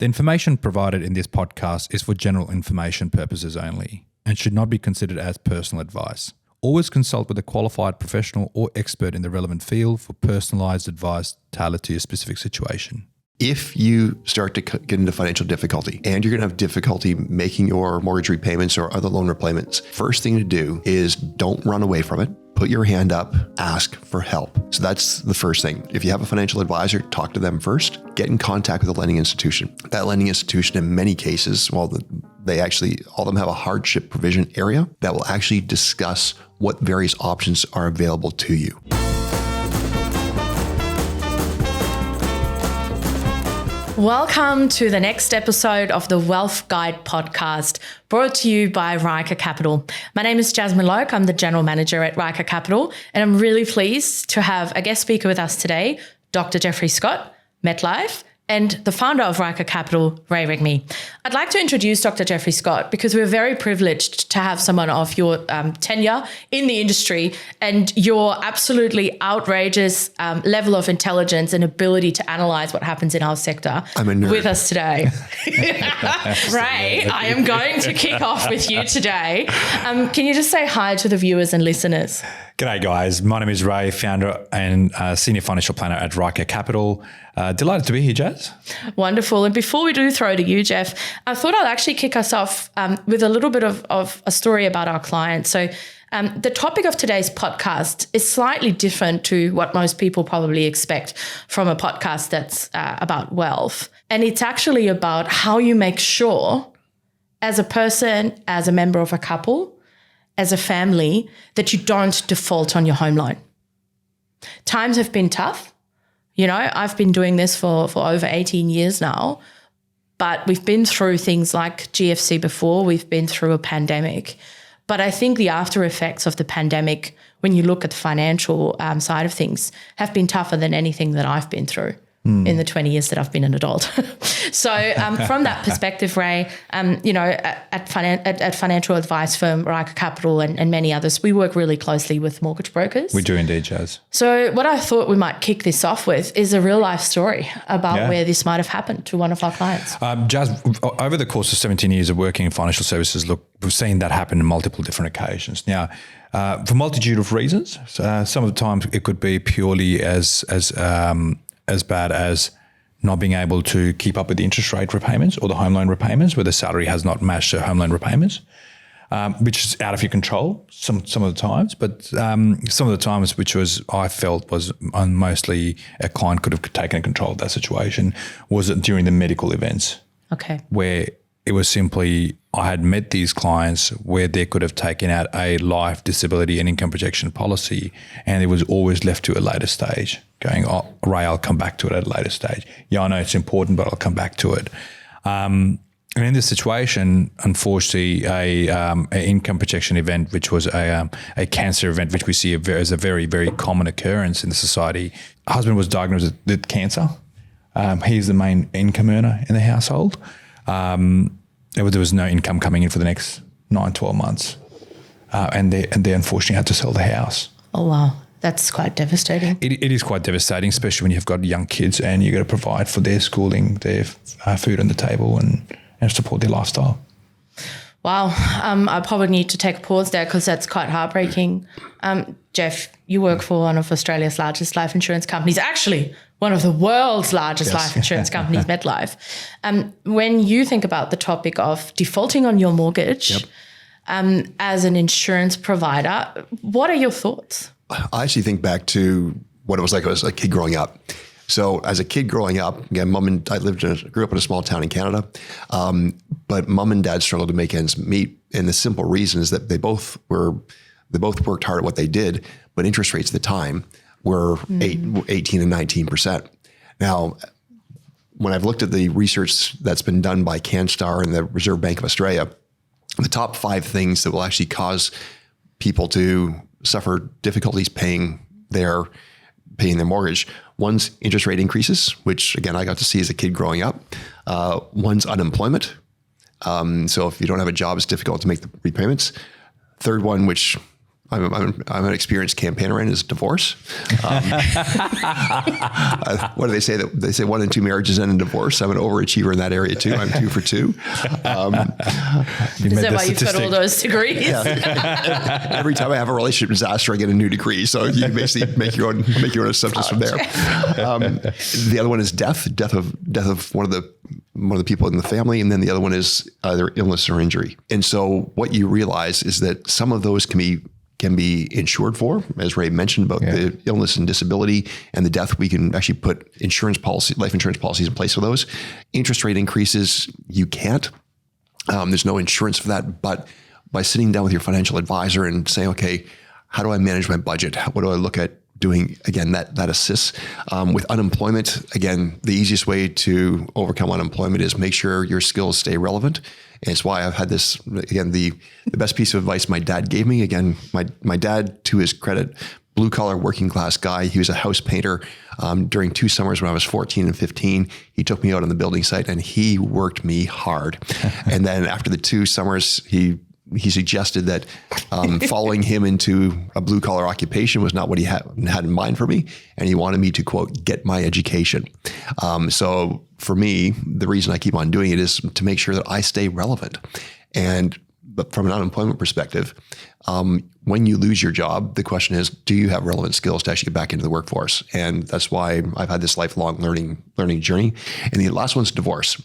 The information provided in this podcast is for general information purposes only and should not be considered as personal advice. Always consult with a qualified professional or expert in the relevant field for personalised advice tailored to your specific situation. If you start to get into financial difficulty and you're going to have difficulty making your mortgage repayments or other loan repayments, first thing to do is don't run away from it. Put your hand up, ask for help. So that's the first thing. If you have a financial advisor, talk to them first. Get in contact with a lending institution. That lending institution, in many cases, all of them have a hardship provision area that will actually discuss what various options are available to you. Welcome to the next episode of the Wealth Guide podcast, brought to you by Ryker Capital. My name is Jasmine Loke. I'm the General Manager at Ryker Capital, and I'm really pleased to have a guest speaker with us today, Dr. Jeffrey Scott, MetLife, and the founder of Ryker Capital, Ray Rigby. I'd like to introduce Dr. Jeffrey Scott because we're very privileged to have someone of your tenure in the industry and your absolutely outrageous level of intelligence and ability to analyze what happens in our sector with us today. Ray, I am going to kick off with you today. Can you just say hi to the viewers and listeners? G'day guys, my name is Ray, founder and senior financial planner at Ryker Capital. Delighted to be here, Jazz. Wonderful. And before we do throw to you, Jeff, I thought I'd actually kick us off with a little bit of a story about our client. So the topic of today's podcast is slightly different to what most people probably expect from a podcast that's about wealth. And it's actually about how you make sure as a person, as a member of a couple, as a family, that you don't default on your home loan. Times have been tough. You know, I've been doing this for over 18 years now, but we've been through things like GFC before, we've been through a pandemic. But I think the after effects of the pandemic, when you look at the financial side of things, have been tougher than anything that I've been through in the 20 years that I've been an adult. So from that perspective, Ray, at financial advice firm Ryker Capital and many others, we work really closely with mortgage brokers. We do indeed, Jazz. So what I thought we might kick this off with is a real life story about where this might have happened to one of our clients. Jazz, over the course of 17 years of working in financial services, look, we've seen that happen on multiple different occasions. Now, for a multitude of reasons, some of the times it could be purely as bad as not being able to keep up with the interest rate repayments or the home loan repayments where the salary has not matched the home loan repayments, which is out of your control some of the times. But some of the times I felt was mostly a client could have taken control of that situation was during the medical events. Okay. Where it was simply I had met these clients where they could have taken out a life, disability and income protection policy, and it was always left to a later stage going, oh, Ray, I'll come back to it at a later stage. Yeah, I know it's important, but I'll come back to it. And in this situation, unfortunately, an income protection event, which was a cancer event, which we see as a very, very common occurrence in the society. Husband was diagnosed with cancer. He's the main income earner in the household. There was no income coming in for the next 9-12 months. And they unfortunately had to sell the house. Oh, wow. That's quite devastating. It is quite devastating, especially when you've got young kids and you've got to provide for their schooling, their food on the table and support their lifestyle. Wow. I probably need to take a pause there because that's quite heartbreaking. Jeff, you work for one of Australia's largest life insurance companies, actually one of the world's largest life insurance companies, MetLife. When you think about the topic of defaulting on your mortgage as an insurance provider, what are your thoughts? I actually think back to what it was like as a kid growing up. So as a kid growing up, again, I grew up in a small town in Canada, but mom and dad struggled to make ends meet. And the simple reason is that they both worked hard at what they did, but interest rates at the time were 18 and 19%. Now, when I've looked at the research that's been done by CanStar and the Reserve Bank of Australia, the top 5 things that will actually cause people to suffer difficulties paying their mortgage. One's interest rate increases, which again, I got to see as a kid growing up. One's I'm an experienced campaigner in is divorce. What do they say? They say 1 in 2 marriages end in divorce. I'm an overachiever in that area too. I'm 2 for 2. Is that why you've got all those degrees? Every time I have a relationship disaster, I get a new degree. So you basically make your own assumptions from there. The other one is death of one of the people in the family, and then the other one is either illness or injury. And so what you realize is that some of those can be insured for, as Ray mentioned about the illness and disability and the death. We can actually put life insurance policies in place for those. Interest rate increases, you can't. There's no insurance for that. But by sitting down with your financial advisor and saying, okay, how do I manage my budget? What do I look at doing? Again, that assists. With unemployment, again, the easiest way to overcome unemployment is make sure your skills stay relevant. And it's why I've had this, again, the best piece of advice my dad gave me. Again, my dad, to his credit, blue collar working class guy. He was a house painter. During 2 summers when I was 14 and 15, he took me out on the building site and he worked me hard. And then after the 2 summers, he suggested that following him into a blue collar occupation was not what he had in mind for me. And he wanted me to, quote, get my education. So for me, the reason I keep on doing it is to make sure that I stay relevant. But from an unemployment perspective, when you lose your job, the question is, do you have relevant skills to actually get back into the workforce? And that's why I've had this lifelong learning journey. And the last one's divorce.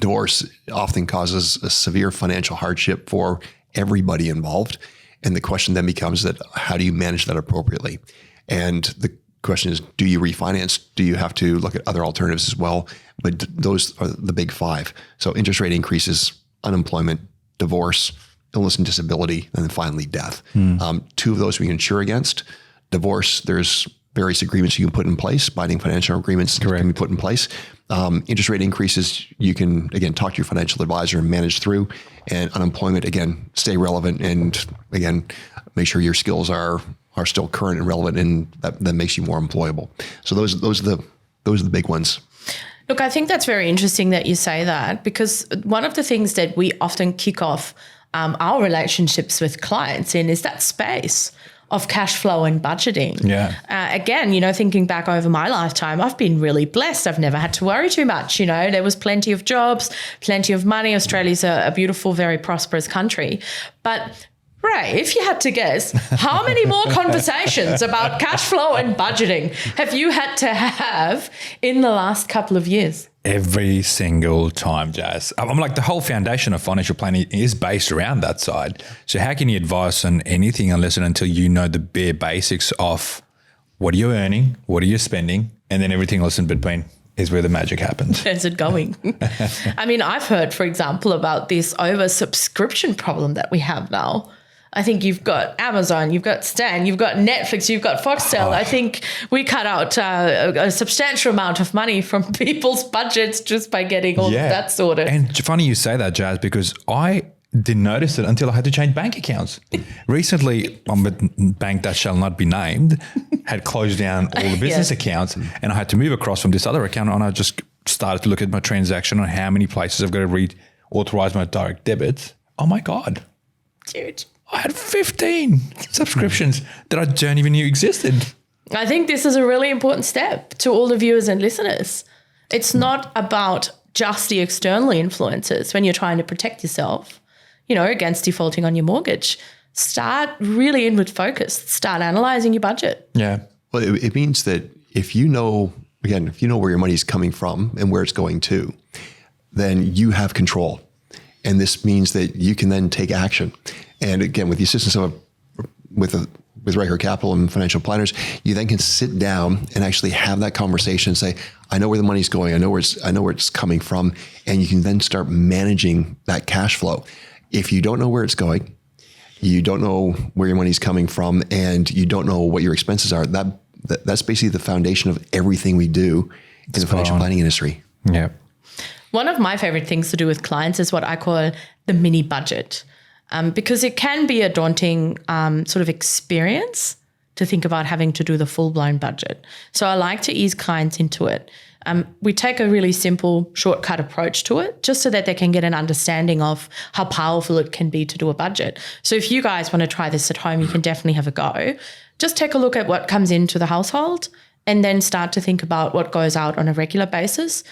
Divorce often causes a severe financial hardship for everybody involved. And the question then becomes that how do you manage that appropriately? And the question is, do you refinance? Do you have to look at other alternatives as well? But those are the big 5. So interest rate increases, unemployment, divorce, illness and disability, and then finally death. 2 of those we insure against. Divorce, there's various agreements you can put in place, binding financial agreements can be put in place. Interest rate increases, you can, again, talk to your financial advisor and manage through. And unemployment, again, stay relevant and, again, make sure your skills are still current and relevant, and that makes you more employable. So those are the big ones. Look, I think that's very interesting that you say that, because one of the things that we often kick off our relationships with clients in is that space of cash flow and budgeting. Yeah. Again, thinking back over my lifetime, I've been really blessed. I've never had to worry too much. There was plenty of jobs, plenty of money. Australia's a beautiful, very prosperous country. But Ray, if you had to guess, how many more conversations about cash flow and budgeting have you had to have in the last couple of years? Every single time, Jazz. I'm like, the whole foundation of financial planning is based around that side. So how can you advise on anything unless and until you know the bare basics of what are you earning, what are you spending, and then everything else in between is where the magic happens. Where's it going? I mean, I've heard, for example, about this oversubscription problem that we have now. I think you've got Amazon, you've got Stan, you've got Netflix, you've got Foxtel. I think we cut out a substantial amount of money from people's budgets just by getting all of that sorted. And funny you say that, Jazz, because I didn't notice it until I had to change bank accounts. Recently, a bank that shall not be named had closed down all the business accounts, and I had to move across from this other account, and I just started to look at my transaction on how many places I've got to reauthorize my direct debits. Oh my God. Huge. I had 15 subscriptions that I don't even knew existed. I think this is a really important step to all the viewers and listeners. It's not about just the external influences when you're trying to protect yourself, against defaulting on your mortgage. Start really inward focused. Start analyzing your budget. Yeah. Well, it means that if you know where your money is coming from and where it's going to, then you have control. And this means that you can then take action. And again, with the assistance of with Ryker Capital and financial planners, you then can sit down and actually have that conversation and say, I know where the money's going. I know where it's coming from. And you can then start managing that cash flow. If you don't know where it's going, you don't know where your money's coming from, and you don't know what your expenses are, that's basically the foundation of everything we do in the financial planning industry. Yeah. One of my favorite things to do with clients is what I call the mini budget. Because it can be a daunting sort of experience to think about having to do the full-blown budget. So I like to ease clients into it. we take a really simple shortcut approach to it just so that they can get an understanding of how powerful it can be to do a budget. So if you guys want to try this at home, you can definitely have a go. Just take a look at what comes into the household and then start to think about what goes out on a regular basis.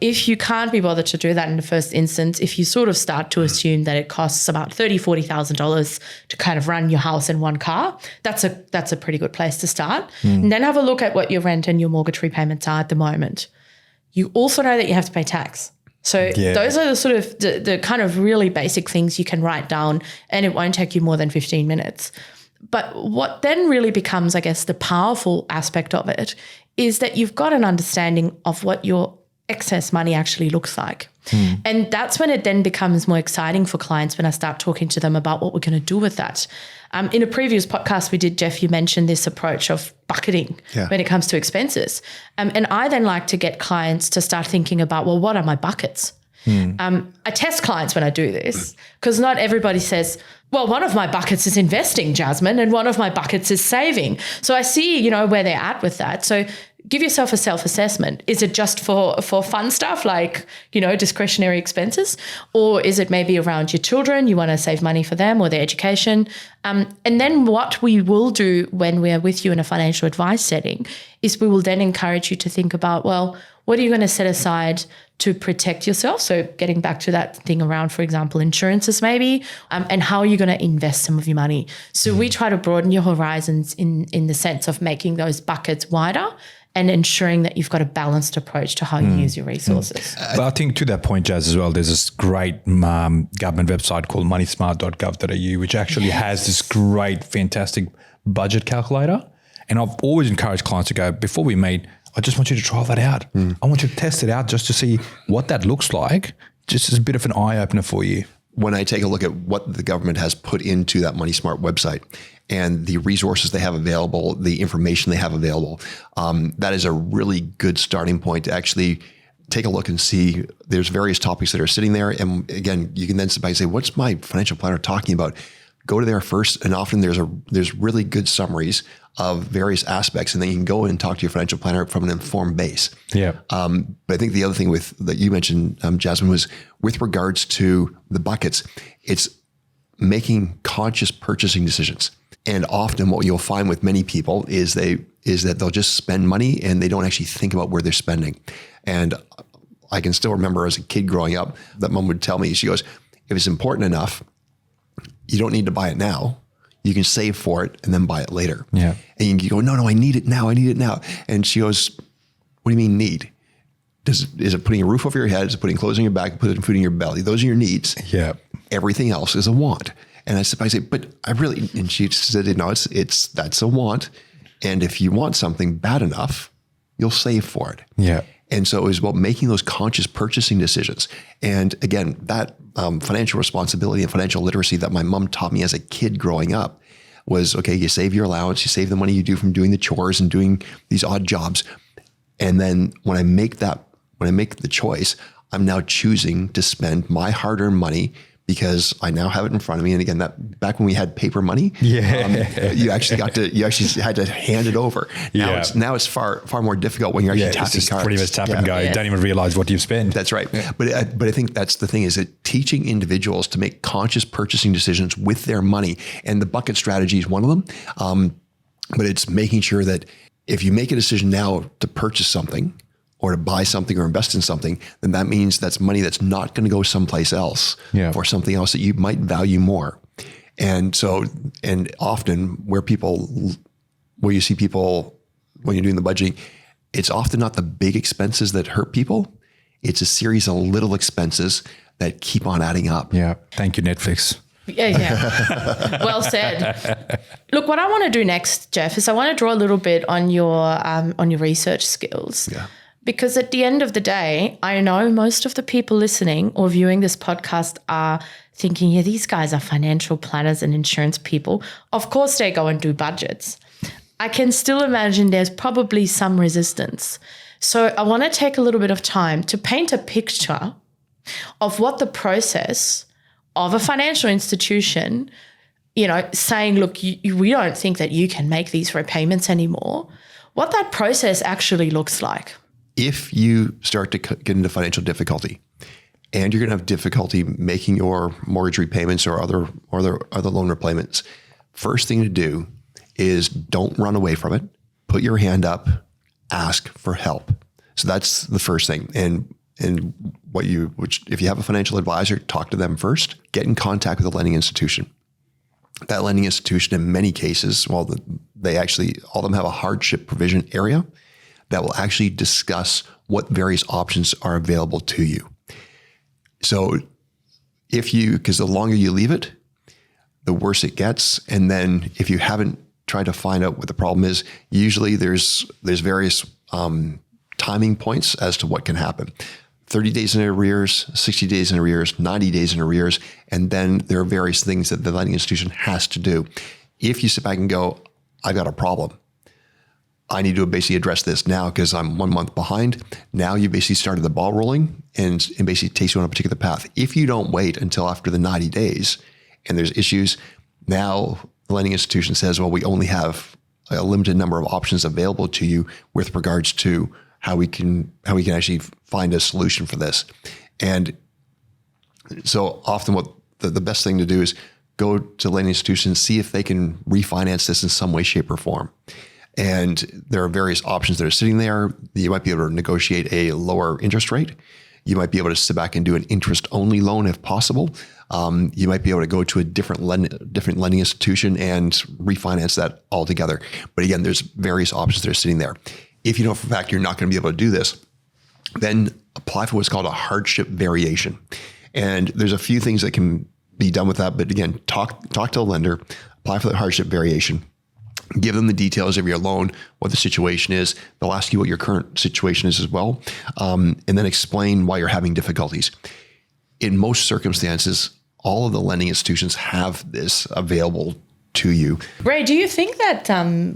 If you can't be bothered to do that in the first instance, if you sort of start to assume that it costs about $30,000, $40,000 to kind of run your house in one car, that's a pretty good place to start. And then have a look at what your rent and your mortgage repayments are at the moment. You also know that you have to pay tax. So those are the sort of the kind of really basic things you can write down, and it won't take you more than 15 minutes. But what then really becomes, I guess, the powerful aspect of it is that you've got an understanding of what your excess money actually looks like. And that's when it then becomes more exciting for clients when I start talking to them about what we're going to do with that. In a previous podcast we did, Jeff, you mentioned this approach of bucketing when it comes to expenses. And I then like to get clients to start thinking about, well, what are my buckets? I test clients when I do this because not everybody says, well, one of my buckets is investing, Jasmine, and one of my buckets is saving. So I see, where they're at with that. So give yourself a self-assessment. Is it just for fun stuff like, discretionary expenses? Or is it maybe around your children? You want to save money for them or their education? And then what we will do when we're with you in a financial advice setting is we will then encourage you to think about, well, what are you going to set aside to protect yourself? So getting back to that thing around, for example, insurances maybe, and how are you going to invest some of your money? So we try to broaden your horizons in the sense of making those buckets wider and ensuring that you've got a balanced approach to how you use your resources. But I think to that point, Jazz, as well, there's this great government website called moneysmart.gov.au, which actually has this great, fantastic budget calculator. And I've always encouraged clients to go, before we meet, I just want you to try that out. I want you to test it out just to see what that looks like, just as a bit of an eye-opener for you. When I take a look at what the government has put into that Money Smart website and the resources they have available, the information they have available, that is a really good starting point to actually take a look and see there's various topics that are sitting there. And again, you can then sit back and say, what's my financial planner talking about? Go to there first, and often there's really good summaries of various aspects, and then you can go in and talk to your financial planner from an informed base. Yeah. But I think the other thing that you mentioned, Jasmine, was with regards to the buckets, it's making conscious purchasing decisions. And often what you'll find with many people is that they'll just spend money and they don't actually think about where they're spending. And I can still remember as a kid growing up, that mom would tell me, she goes, if it's important enough, you don't need to buy it now. You can save for it and then buy it later. Yeah. And you go, no, I need it now. I need it now. And she goes, what do you mean need? Is it putting a roof over your head? Is it putting clothes on your back, putting food in your belly? Those are your needs. Yeah. Everything else is a want. And I say, but I really, and she said, that's a want. And if you want something bad enough, you'll save for it. Yeah. And so it was about making those conscious purchasing decisions. And again, that financial responsibility and financial literacy that my mom taught me as a kid growing up was, okay, you save your allowance, you save the money you do from doing the chores and doing these odd jobs. And then when I make the choice, I'm now choosing to spend my hard-earned money because I now have it in front of me. And again, that back when we had paper money, you actually had to hand it over. Now it's far more difficult when you're actually tapping just cards. pretty much tap and go. You don't even realize what you've spent. That's right. Yeah. But I think that's the thing, is that teaching individuals to make conscious purchasing decisions with their money, and the bucket strategy is one of them. But it's making sure that if you make a decision now to purchase something, or to buy something or invest in something, then that means that's money that's not going to go someplace else for something else that you might value more. And so, and often where you see people, when you're doing the budgeting, it's often not the big expenses that hurt people. It's a series of little expenses that keep on adding up. Yeah. Thank you, Netflix. Yeah. Well said. Look, what I want to do next, Jeff, is I want to draw a little bit on your research skills. Yeah. Because at the end of the day, I know most of the people listening or viewing this podcast are thinking, yeah, these guys are financial planners and insurance people. Of course they go and do budgets. I can still imagine there's probably some resistance. So I want to take a little bit of time to paint a picture of what the process of a financial institution, saying, look, we don't think that you can make these repayments anymore, what that process actually looks like. if you start to get into financial difficulty and you're going to have difficulty making your mortgage repayments or other loan repayments, first thing to do is don't run away from it. Put your hand up, ask for help. So that's the first thing. And if you have a financial advisor, talk to them first. Get in contact with a lending institution. That lending institution, in many cases, all of them have a hardship provision area that will actually discuss what various options are available to you. So because the longer you leave it, the worse it gets. And then if you haven't tried to find out what the problem is, usually there's various timing points as to what can happen. 30 days in arrears, 60 days in arrears, 90 days in arrears, and then there are various things that the lending institution has to do. If you sit back and go, I've got a problem, I need to basically address this now because I'm 1 month behind. Now you basically started the ball rolling and basically takes you on a particular path. If you don't wait until after the 90 days and there's issues, now the lending institution says, well, we only have a limited number of options available to you with regards to how we can actually find a solution for this. And so often what the best thing to do is go to lending institutions, see if they can refinance this in some way, shape, or form. And there are various options that are sitting there. You might be able to negotiate a lower interest rate. You might be able to sit back and do an interest-only loan if possible. You might be able to go to a different lending institution and refinance that altogether. But again, there's various options that are sitting there. If you know for a fact you're not going to be able to do this, then apply for what's called a hardship variation. And there's a few things that can be done with that. But again, talk to a lender, apply for the hardship variation. Give them the details of your loan, what the situation is. They'll ask you what your current situation is as well, and then explain why you're having difficulties. In most circumstances, all of the lending institutions have this available to you. Ray, do you think that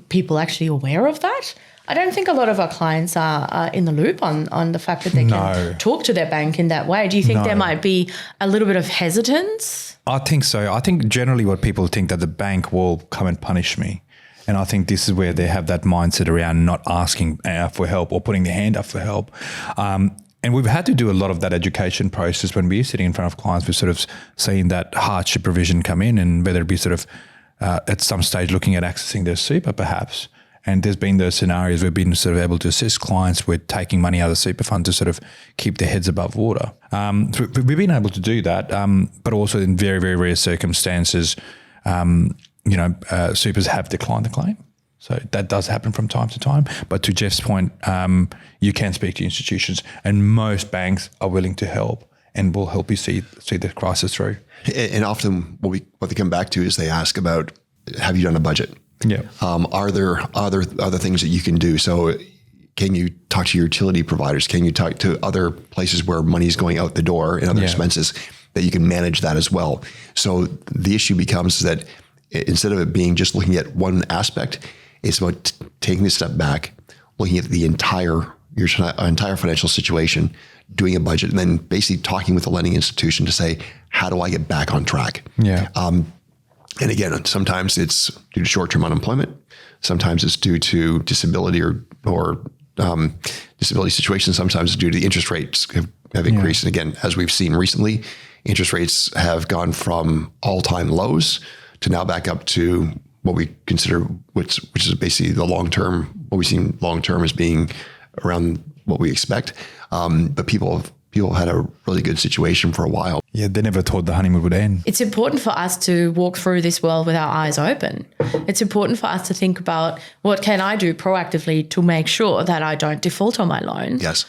people are actually aware of that? I don't think a lot of our clients are in the loop on the fact that they can talk to their bank in that way. Do you think there might be a little bit of hesitance? I think so. I think generally what people think that the bank will come and punish me. And I think this is where they have that mindset around not asking for help or putting their hand up for help. And we've had to do a lot of that education process when we're sitting in front of clients. We've sort of seen that hardship provision come in, and whether it be sort of at some stage looking at accessing their super perhaps. And there's been those scenarios we've been sort of able to assist clients with taking money out of the super fund to sort of keep their heads above water. So we've been able to do that, but also in very, very rare circumstances, supers have declined the claim. So that does happen from time to time. But to Jeff's point, you can speak to institutions, and most banks are willing to help and will help you see the crisis through. And often what they come back to is they ask about, have you done a budget? Yeah. Are there other things that you can do? So can you talk to your utility providers? Can you talk to other places where money is going out the door and other expenses that you can manage that as well? So the issue becomes that instead of it being just looking at one aspect, it's about taking a step back, looking at your entire financial situation, doing a budget, and then basically talking with the lending institution to say, how do I get back on track? Yeah. And again, sometimes it's due to short-term unemployment. Sometimes it's due to disability or disability situations. Sometimes it's due to the interest rates have increased. And again, as we've seen recently, interest rates have gone from all-time lows to now back up to what we consider, which is basically the long-term, what we've seen long-term as being around what we expect. But people had a really good situation for a while. Yeah, they never thought the honeymoon would end. It's important for us to walk through this world with our eyes open. It's important for us to think about, what can I do proactively to make sure that I don't default on my loan? Yes.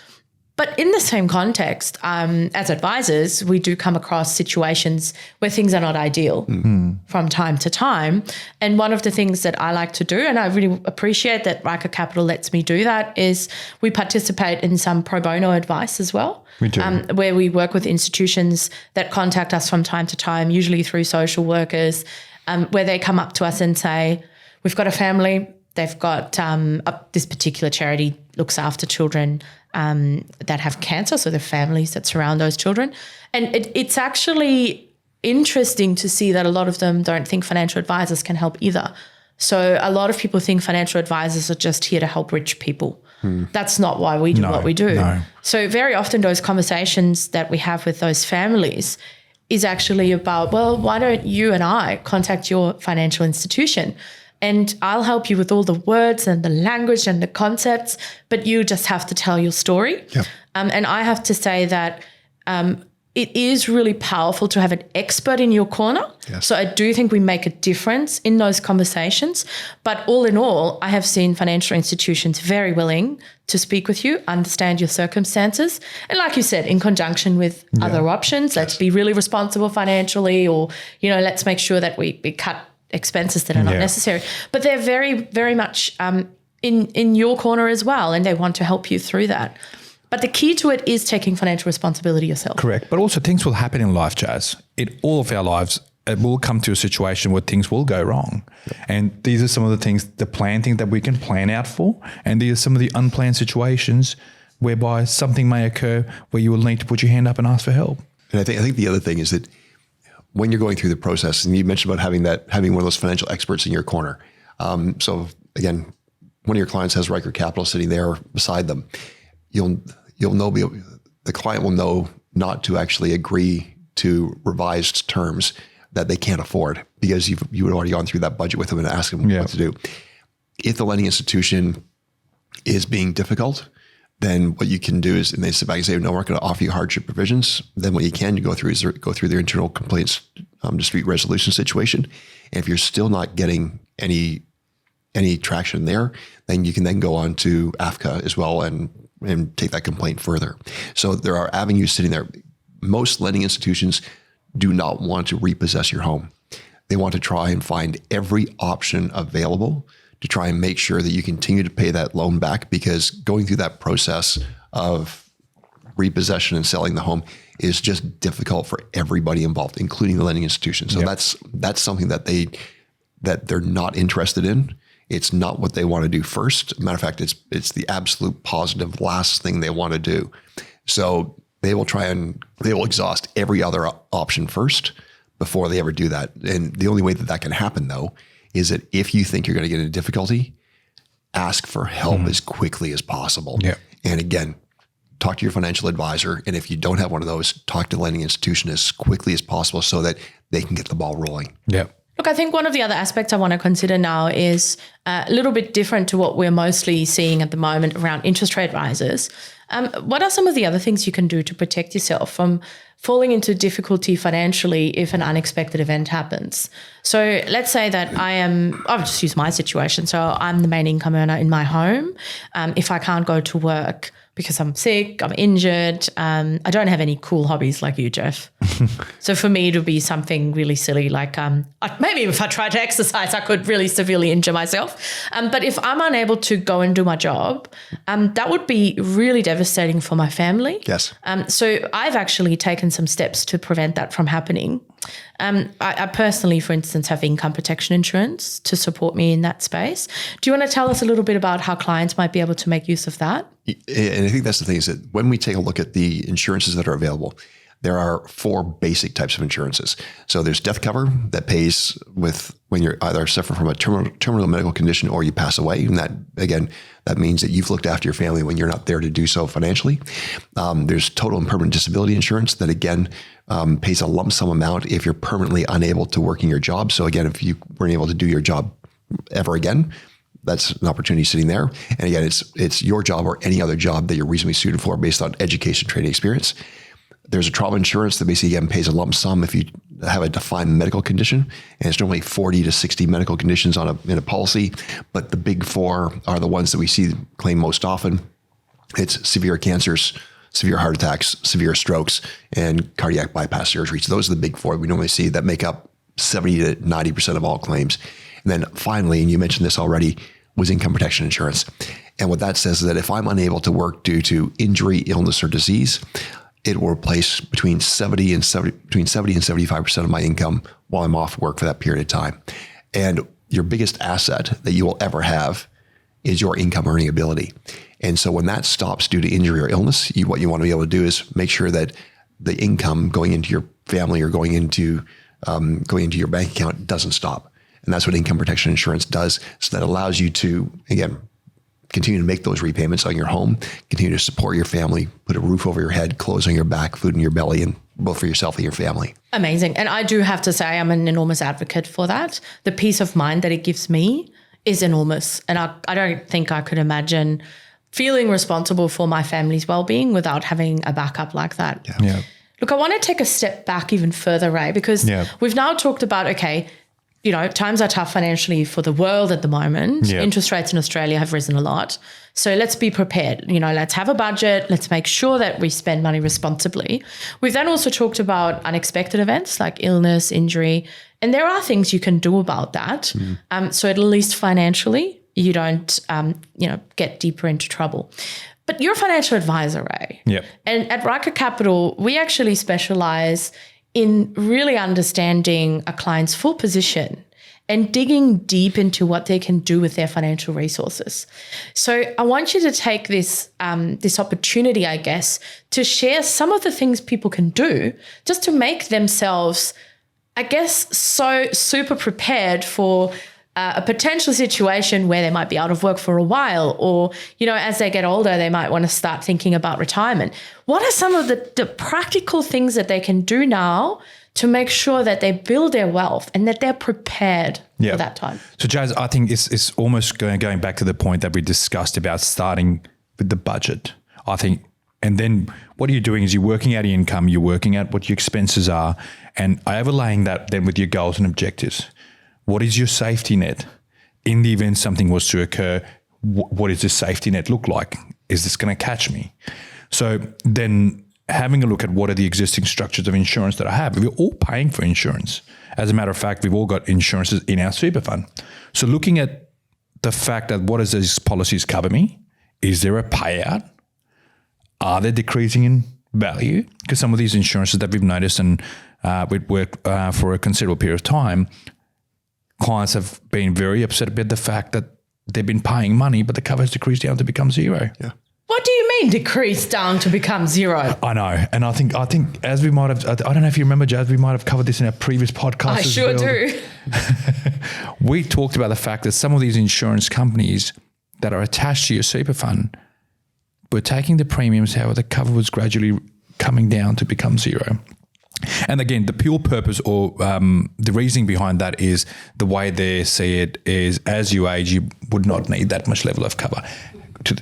But in the same context, as advisors, we do come across situations where things are not ideal from time to time. And one of the things that I like to do, and I really appreciate that Ryker Capital lets me do that, is we participate in some pro bono advice as well. We do. Where we work with institutions that contact us from time to time, usually through social workers, where they come up to us and say, we've got a family, they've got this particular charity looks after children that have cancer, so the families that surround those children. And it's actually interesting to see that a lot of them don't think financial advisors can help either. So a lot of people think financial advisors are just here to help rich people. That's not why we do what we do. No. So very often those conversations that we have with those families is actually about, well, why don't you and I contact your financial institution? And I'll help you with all the words and the language and the concepts, but you just have to tell your story. Yep. And I have to say that it is really powerful to have an expert in your corner. Yes. So I do think we make a difference in those conversations. But all in all, I have seen financial institutions very willing to speak with you, understand your circumstances. And like you said, in conjunction with other options, let's be really responsible financially, or, let's make sure that we cut expenses that are not necessary. But they're very, very much in your corner as well, and they want to help you through that. But the key to it is taking financial responsibility yourself. Correct. But also things will happen in life, Chaz. In all of our lives, it will come to a situation where things will go wrong. And these are some of the things, the planned things that we can plan out for. And these are some of the unplanned situations whereby something may occur where you will need to put your hand up and ask for help. And I think the other thing is that when you're going through the process, and you mentioned about having one of those financial experts in your corner. So again, one of your clients has Ryker Capital sitting there beside them. You'll know, the client will know not to actually agree to revised terms that they can't afford, because you had already gone through that budget with them and asked them what to do. If the lending institution is being difficult, then what you can do is, and they sit back and say, no, we're not going to offer you hardship provisions. Then what you can go through is go through their internal complaints dispute resolution situation. And if you're still not getting any traction there, then you can then go on to AFCA as well and take that complaint further. So there are avenues sitting there. Most lending institutions do not want to repossess your home. They want to try and find every option available to try and make sure that you continue to pay that loan back, because going through that process of repossession and selling the home is just difficult for everybody involved, including the lending institution. So that's something that they're not interested in. It's not what they want to do first. Matter of fact, it's the absolute positive last thing they want to do. So they will exhaust every other option first before they ever do that. And the only way that can happen, though, is that if you think you're going to get into difficulty, ask for help as quickly as possible. Yeah. And again, talk to your financial advisor. And if you don't have one of those, talk to the lending institution as quickly as possible so that they can get the ball rolling. Yeah. Look, I think one of the other aspects I want to consider now is a little bit different to what we're mostly seeing at the moment around interest rate rises. What are some of the other things you can do to protect yourself from falling into difficulty financially if an unexpected event happens? So let's say that I'll just use my situation. So I'm the main income earner in my home. If I can't go to work because I'm sick, I'm injured, I don't have any cool hobbies like you, Jeff. So for me, it would be something really silly, like maybe if I tried to exercise, I could really severely injure myself. But if I'm unable to go and do my job, that would be really devastating for my family. Yes. So I've actually taken some steps to prevent that from happening. I personally, for instance, have income protection insurance to support me in that space. Do you want to tell us a little bit about how clients might be able to make use of that? And I think that's the thing, is that when we take a look at the insurances that are available, there are 4 basic types of insurances. So there's death cover that pays when you're either suffer from a terminal medical condition or you pass away. And that means that you've looked after your family when you're not there to do so financially. There's total and permanent disability insurance that again pays a lump sum amount if you're permanently unable to work in your job. So again, if you weren't able to do your job ever again, that's an opportunity sitting there. And again, it's your job or any other job that you're reasonably suited for based on education, training, experience. There's a trauma insurance that basically again pays a lump sum if you have a defined medical condition, and it's normally 40 to 60 medical conditions in a policy. But the big 4 are the ones that we see claim most often. It's severe cancers, severe heart attacks, severe strokes, and cardiac bypass surgery. So those are the big 4 we normally see that make up 70 to 90% of all claims. And then finally, and you mentioned this already, was income protection insurance. And what that says is that if I'm unable to work due to injury, illness, or disease, it will replace between 70 and 75% of my income while I'm off work for that period of time. And your biggest asset that you will ever have is your income earning ability. And so when that stops due to injury or illness, what you want to be able to do is make sure that the income going into your family or going into your bank account doesn't stop. And that's what income protection insurance does. So that allows you to, again, continue to make those repayments on your home, continue to support your family, put a roof over your head, clothes on your back, food in your belly, and both for yourself and your family. Amazing. And I do have to say I'm an enormous advocate for that. The peace of mind that it gives me is enormous. And I don't think I could imagine feeling responsible for my family's well-being without having a backup like that. Yeah. Look, I want to take a step back even further, Ray, because we've now talked about, okay, times are tough financially for the world at the moment. Yeah. Interest rates in Australia have risen a lot. So let's be prepared. Let's have a budget. Let's make sure that we spend money responsibly. We've then also talked about unexpected events like illness, injury, and there are things you can do about that. So at least financially, you don't, get deeper into trouble. But you're a financial advisor, Ray. Yep. And at Ryker Capital, we actually specialize in really understanding a client's full position and digging deep into what they can do with their financial resources. So I want you to take this opportunity, I guess, to share some of the things people can do just to make themselves, I guess, so super prepared for a potential situation where they might be out of work for a while, or, as they get older, they might want to start thinking about retirement. What are some of the practical things that they can do now to make sure that they build their wealth and that they're prepared for that time? So, Jazz, I think it's almost going back to the point that we discussed about starting with the budget. I think, and then what you're doing is you're working out your income, you're working out what your expenses are, and overlaying that then with your goals and objectives. What is your safety net? In the event something was to occur, what does this safety net look like? Is this going to catch me? So then having a look at what are the existing structures of insurance that I have. We're all paying for insurance. As a matter of fact, we've all got insurances in our super fund. So looking at the fact that what does these policies cover me? Is there a payout? Are they decreasing in value? Because some of these insurances that we've noticed and we've worked for a considerable period of time, clients have been very upset about the fact that they've been paying money, but the cover has decreased down to become zero. Yeah. What do you mean decrease down to become zero? I know. And I think as we might have, I don't know if you remember, Jazz, we might have covered this in our previous podcast. I sure do. We talked about the fact that some of these insurance companies that are attached to your super fund were taking the premiums, however, the cover was gradually coming down to become zero. And again, the pure purpose or the reasoning behind that is the way they see it is as you age, you would not need that much level of cover. To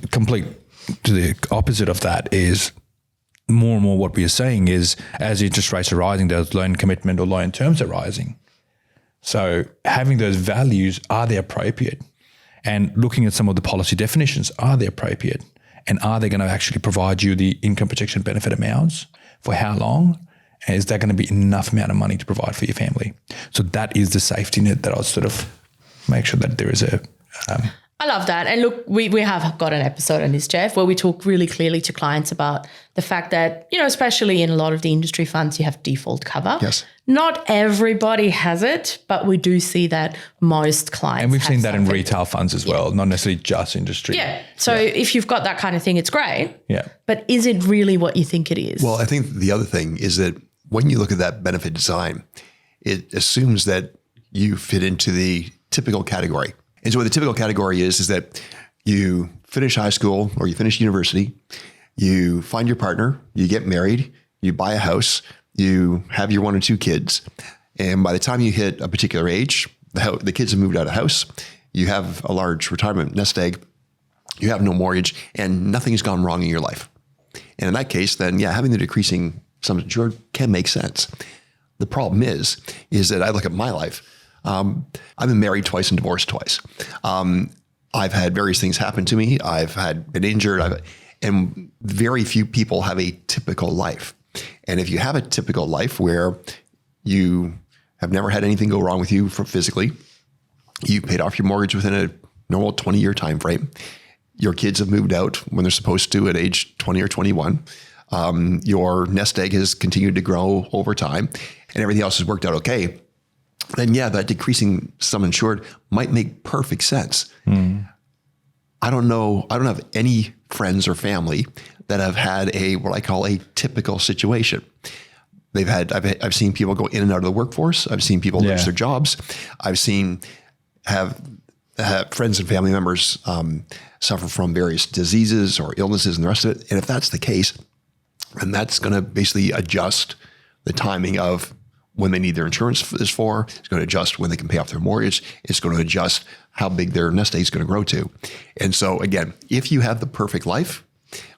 the opposite of that is more and more what we are seeing is as interest rates are rising, those loan commitment or loan terms are rising. So having those values, are they appropriate? And looking at some of the policy definitions, are they appropriate? And are they going to actually provide you the income protection benefit amounts? For how long? And is that going to be enough amount of money to provide for your family? So that is the safety net that I'll sort of make sure that there is a... I love that. And look, we have got an episode on this, Jeff, where we talk really clearly to clients about the fact that, especially in a lot of the industry funds, you have default cover. Yes. Not everybody has it, but we do see that most clients And we've have seen that in something. retail funds as well, not necessarily just industry. Yeah. So if you've got that kind of thing, it's great. Yeah. But is it really what you think it is? Well, I think the other thing is that when you look at that benefit design, it assumes that you fit into the typical category. And so what the typical category is that you finish high school or you finish university, you find your partner, you get married, you buy a house, you have your 1 or 2 kids. And by the time you hit a particular age, the kids have moved out of the house, you have a large retirement nest egg, you have no mortgage, and nothing has gone wrong in your life. And in that case, then, having the decreasing sum insured can make sense. The problem is that I look at my life. I've been married twice and divorced twice. I've had various things happen to me. I've been injured, and very few people have a typical life. And if you have a typical life where you have never had anything go wrong with you physically, you paid off your mortgage within a normal 20-year time frame, your kids have moved out when they're supposed to at age 20 or 21, your nest egg has continued to grow over time, and everything else has worked out okay, then that decreasing sum insured might make perfect sense. I don't have any friends or family that have had what I call a typical situation. I've seen people go in and out of the workforce. I've seen people lose their jobs. I've seen have friends and family members suffer from various diseases or illnesses and the rest of it. And if that's the case, then that's going to basically adjust the timing of when they need their insurance is for. It's going to adjust when they can pay off their mortgage. It's going to adjust how big their nest egg is going to grow to. And so again, if you have the perfect life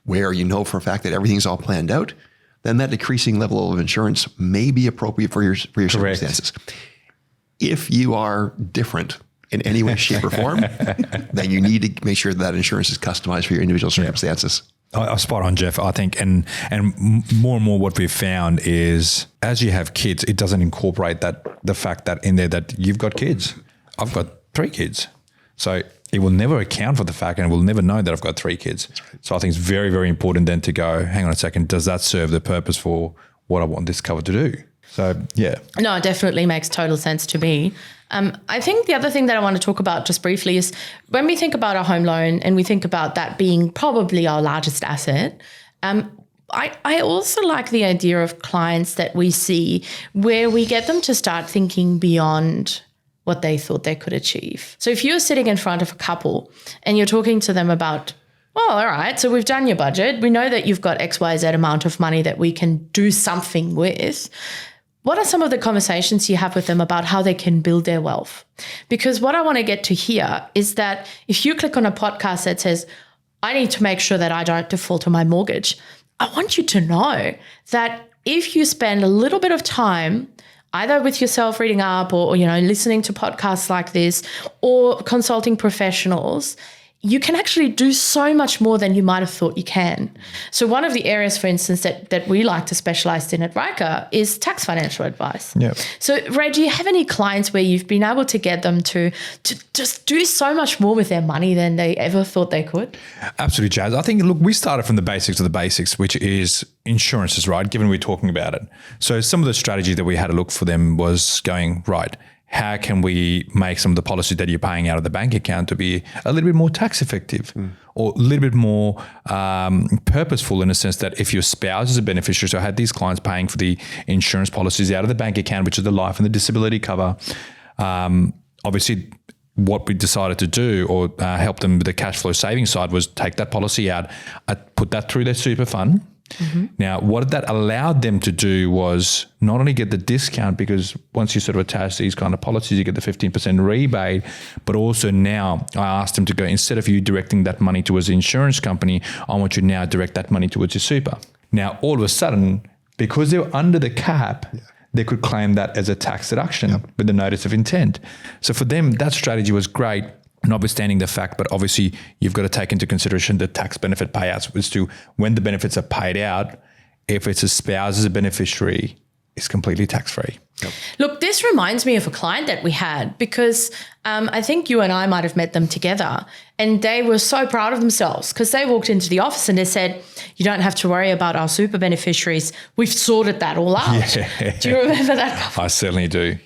where you know for a fact that everything's all planned out, then that decreasing level of insurance may be appropriate for your circumstances. If you are different in any way, shape, or form, then you need to make sure that insurance is customized for your individual circumstances. I'm spot on, Jeff. I think, and more and more what we've found is as you have kids, it doesn't incorporate the fact that in there that you've got kids. I've got 3 kids. So it will never account for the fact and we'll never know that I've got 3 kids. Right. So I think it's very, very important then to go, hang on a second, does that serve the purpose for what I want this cover to do? So, yeah. No, it definitely makes total sense to me. I think the other thing that I want to talk about just briefly is when we think about our home loan and we think about that being probably our largest asset, I also like the idea of clients that we see where we get them to start thinking beyond what they thought they could achieve. So if you're sitting in front of a couple and you're talking to them about, well, all right, so we've done your budget. We know that you've got XYZ amount of money that we can do something with. What are some of the conversations you have with them about how they can build their wealth? Because what I want to get to here is that if you click on a podcast that says, I need to make sure that I don't default on my mortgage, I want you to know that if you spend a little bit of time either with yourself reading up or listening to podcasts like this or consulting professionals, you can actually do so much more than you might have thought you can. So one of the areas, for instance, that we like to specialize in at Ryker is tax financial advice. Yeah. So Ray, do you have any clients where you've been able to get them to just do so much more with their money than they ever thought they could? Absolutely, Jazz. I think, look, we started from the basics of the basics, which is insurances, right? Given we're talking about it. So some of the strategy that we had to look for them was going, right, how can we make some of the policies that you're paying out of the bank account to be a little bit more tax effective or a little bit more purposeful in a sense that if your spouse is a beneficiary, so I had these clients paying for the insurance policies out of the bank account, which is the life and the disability cover. Obviously, what we decided to do or help them with the cash flow savings side was take that policy out, put that through their super fund. Mm-hmm. Now, what that allowed them to do was not only get the discount, because once you sort of attach these kind of policies, you get the 15% rebate, but also now I asked them to go, instead of you directing that money towards the insurance company, I want you now direct that money towards your super. Now, all of a sudden, because they were under the cap, they could claim that as a tax deduction with the notice of intent. So for them, that strategy was great. Notwithstanding the fact, but obviously you've got to take into consideration the tax benefit payouts as to when the benefits are paid out. If it's a spouse as a beneficiary, it's completely tax-free. Yep. Look, this reminds me of a client that we had because I think you and I might have met them together and they were so proud of themselves because they walked into the office and they said, you don't have to worry about our super beneficiaries. We've sorted that all out. Yeah. Do you remember that? I certainly do.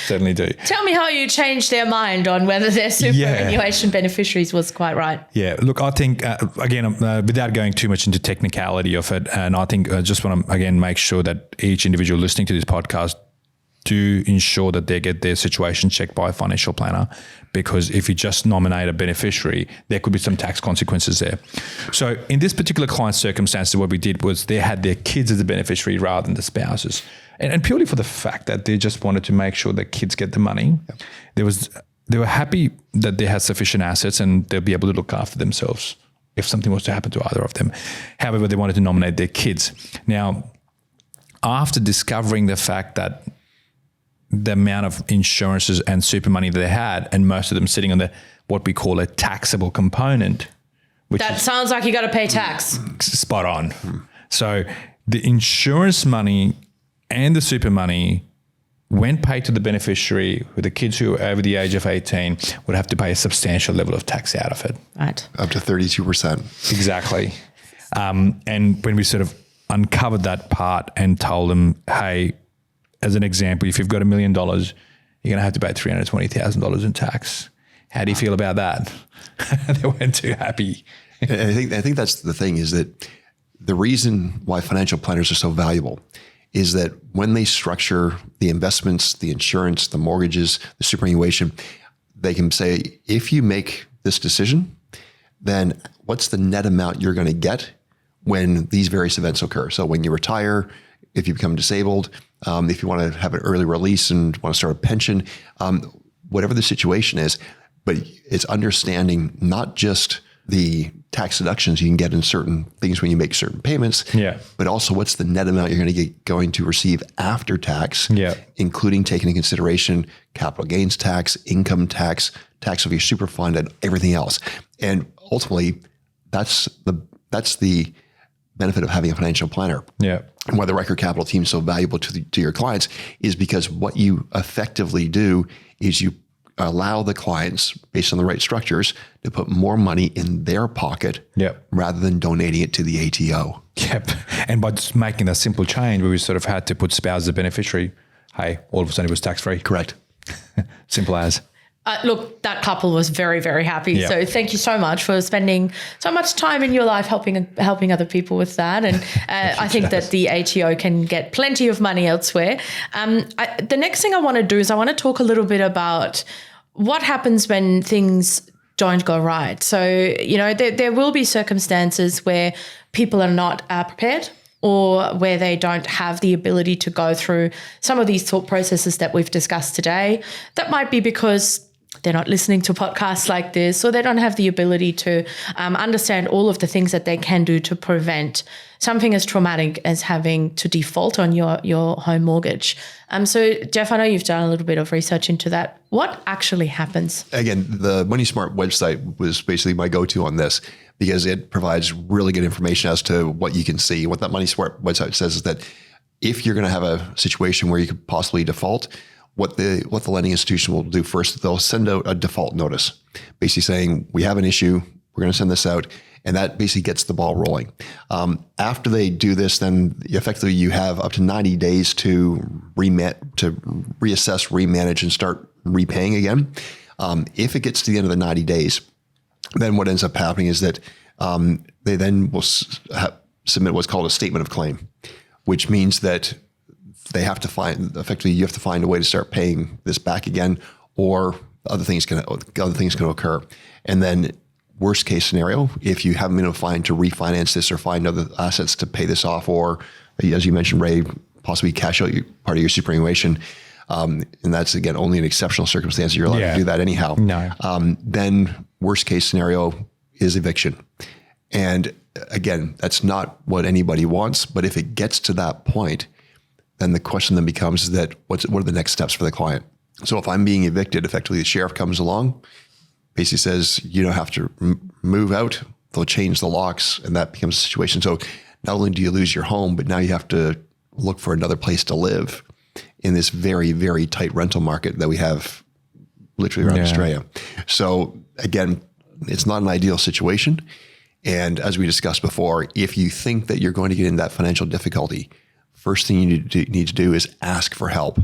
Certainly do. Tell me how you changed their mind on whether their superannuation beneficiaries was quite right. Yeah. Look, I think, again, without going too much into technicality of it, and I think I just want to, again, make sure that each individual listening to this podcast do ensure that they get their situation checked by a financial planner, because if you just nominate a beneficiary, there could be some tax consequences there. So in this particular client's circumstances, what we did was they had their kids as a beneficiary rather than the spouses. And purely for the fact that they just wanted to make sure that kids get the money. Yep. They were happy that they had sufficient assets and they'll be able to look after themselves if something was to happen to either of them. However, they wanted to nominate their kids. Now, after discovering the fact that the amount of insurances and super money that they had, and most of them sitting on what we call a taxable component. That sounds like you got to pay tax. Spot on. So the insurance money and the super money, when paid to the beneficiary, with the kids who are over the age of 18, would have to pay a substantial level of tax out of it. Right. Up to 32%. Exactly. And when we sort of uncovered that part and told them, hey, as an example, if you've got $1 million, you're going to have to pay $320,000 in tax. How do you feel about that? They weren't too happy. And I think that's the thing, is that the reason why financial planners are so valuable is that when they structure the investments, the insurance, the mortgages, the superannuation, they can say, if you make this decision, then what's the net amount you're going to get when these various events occur? So when you retire, if you become disabled, if you want to have an early release and want to start a pension, whatever the situation is, but it's understanding not just the tax deductions you can get in certain things when you make certain payments, but also what's the net amount you're going to receive after tax, including taking into consideration capital gains tax, income tax, tax of your super fund, and everything else. And ultimately, that's the benefit of having a financial planner. And why the Ryker Capital team is so valuable to your clients is because what you effectively do is you allow the clients, based on the right structures, to put more money in their pocket rather than donating it to the ATO. And by just making that simple change where we sort of had to put spouse as a beneficiary, hey, all of a sudden it was tax-free. Correct. Simple as. Look, that couple was very, very happy. So thank you so much for spending so much time in your life helping other people with that. And I think that the ATO can get plenty of money elsewhere. The next thing I want to do is I want to talk a little bit about what happens when things don't go right. So, there will be circumstances where people are not prepared, or where they don't have the ability to go through some of these thought processes that we've discussed today. That might be because they're not listening to podcasts like this, or they don't have the ability to understand all of the things that they can do to prevent something as traumatic as having to default on your home mortgage. So, Jeff, I know you've done a little bit of research into that. What actually happens? Again, the Money Smart website was basically my go-to on this, because it provides really good information as to what you can see. What that Money Smart website says is that if you're going to have a situation where you could possibly default, what the lending institution will do first, they'll send out a default notice, basically saying, we have an issue, we're going to send this out, and that basically gets the ball rolling. After they do this, then effectively you have up to 90 days to reassess, remanage, and start repaying again. If it gets to the end of the 90 days, then what ends up happening is that they then will submit what's called a statement of claim, which means that they have to you have to find a way to start paying this back again, or other things can occur. And then worst case scenario, if you haven't been able to find to refinance this or find other assets to pay this off, or as you mentioned, Ray, possibly cash out part of your superannuation, and that's again only in exceptional circumstances you're allowed to do that anyhow. Then worst case scenario is eviction. And again, that's not what anybody wants, but if it gets to that point, then the question then becomes that what are the next steps for the client? So if I'm being evicted, effectively the sheriff comes along, basically says, you don't have to move out, they'll change the locks, and that becomes a situation. So not only do you lose your home, but now you have to look for another place to live in this very, very tight rental market that we have literally around Australia. So again, it's not an ideal situation. And as we discussed before, if you think that you're going to get in that financial difficulty, first thing you need to do is ask for help.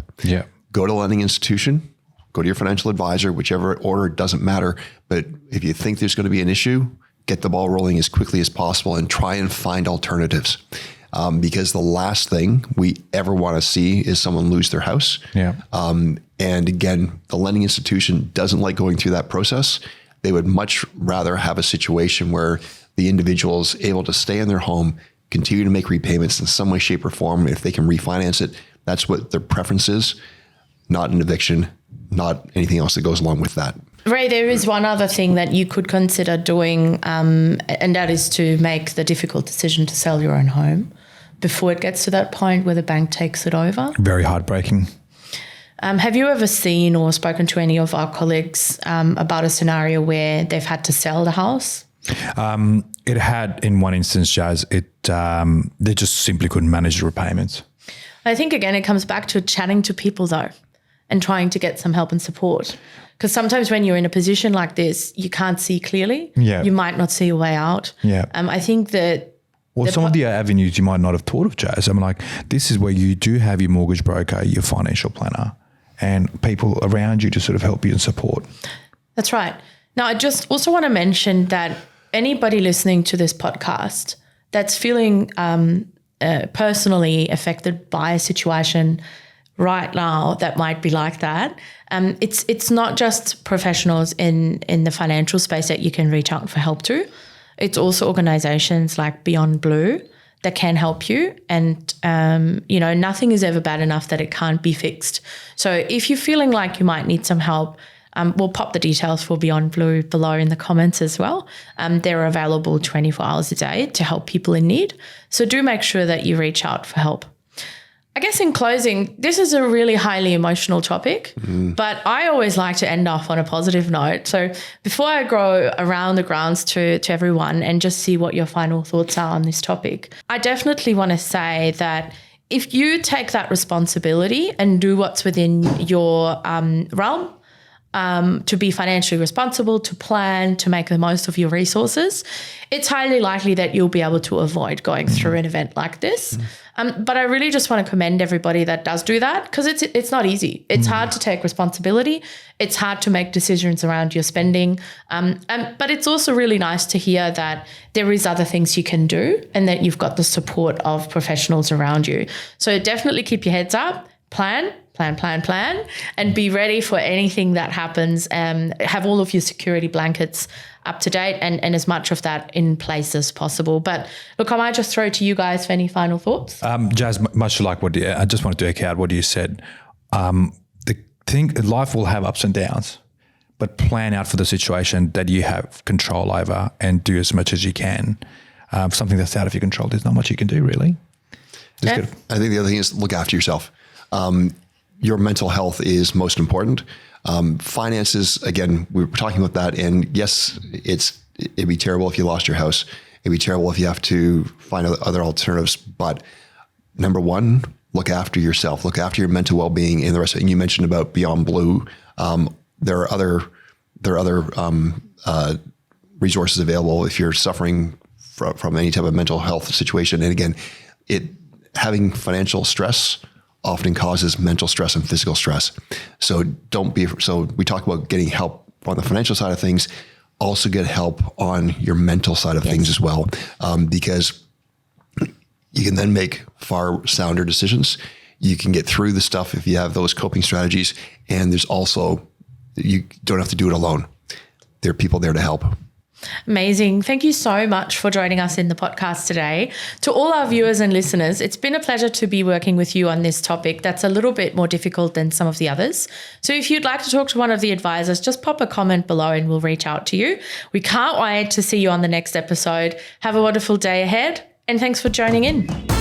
Go to a lending institution, go to your financial advisor, whichever order, it doesn't matter. But if you think there's going to be an issue, get the ball rolling as quickly as possible and try and find alternatives. Because the last thing we ever want to see is someone lose their house. And again, the lending institution doesn't like going through that process. They would much rather have a situation where the individual is able to stay in their home, continue to make repayments in some way, shape, or form. If they can refinance it, that's what their preference is, not an eviction, not anything else that goes along with that. Ray, there is one other thing that you could consider doing, and that is to make the difficult decision to sell your own home before it gets to that point where the bank takes it over. Very heartbreaking. Have you ever seen or spoken to any of our colleagues about a scenario where they've had to sell the house? It had, in one instance, Jazz, they just simply couldn't manage the repayments. I think, again, it comes back to chatting to people, though, and trying to get some help and support. Because sometimes when you're in a position like this, you can't see clearly. You might not see a way out. I think that... Well, some of the avenues you might not have thought of, Jazz. I mean, like, this is where you do have your mortgage broker, your financial planner, and people around you to sort of help you and support. That's right. Now, I just also want to mention that anybody listening to this podcast that's feeling personally affected by a situation right now that might be like that. It's not just professionals in the financial space that you can reach out for help to. It's also organizations like Beyond Blue that can help you. And, nothing is ever bad enough that it can't be fixed. So if you're feeling like you might need some help, we'll pop the details for Beyond Blue below in the comments as well. They're available 24 hours a day to help people in need. So do make sure that you reach out for help. I guess in closing, this is a really highly emotional topic, but I always like to end off on a positive note. So before I go around the grounds to everyone and just see what your final thoughts are on this topic, I definitely want to say that if you take that responsibility and do what's within your realm, to be financially responsible, to plan, to make the most of your resources, it's highly likely that you'll be able to avoid going through an event like this. But I really just want to commend everybody that does do that, because it's not easy. It's hard to take responsibility. It's hard to make decisions around your spending. But it's also really nice to hear that there is other things you can do and that you've got the support of professionals around you. So definitely keep your heads up, plan, and be ready for anything that happens. Have all of your security blankets up to date and as much of that in place as possible. But look, I might just throw to you guys for any final thoughts. Jazz, much like I just wanted to echo out what you said. Life will have ups and downs, but plan out for the situation that you have control over and do as much as you can. Something that's out of your control, there's not much you can do really. Yeah. I think the other thing is look after yourself. Your mental health is most important. Finances, again, we were talking about that. And yes, it'd be terrible if you lost your house. It'd be terrible if you have to find other alternatives. But number one, look after yourself. Look after your mental well-being and the rest of it. And you mentioned about Beyond Blue. There are other resources available if you're suffering from any type of mental health situation. And again, having financial stress often causes mental stress and physical stress. So we talk about getting help on the financial side of things, also get help on your mental side of things as well. Because you can then make far sounder decisions. You can get through the stuff if you have those coping strategies. And there's also, you don't have to do it alone. There are people there to help. Amazing. Thank you so much for joining us in the podcast today. To all our viewers and listeners, it's been a pleasure to be working with you on this topic that's a little bit more difficult than some of the others. So if you'd like to talk to one of the advisors, just pop a comment below and we'll reach out to you. We can't wait to see you on the next episode. Have a wonderful day ahead and thanks for joining in.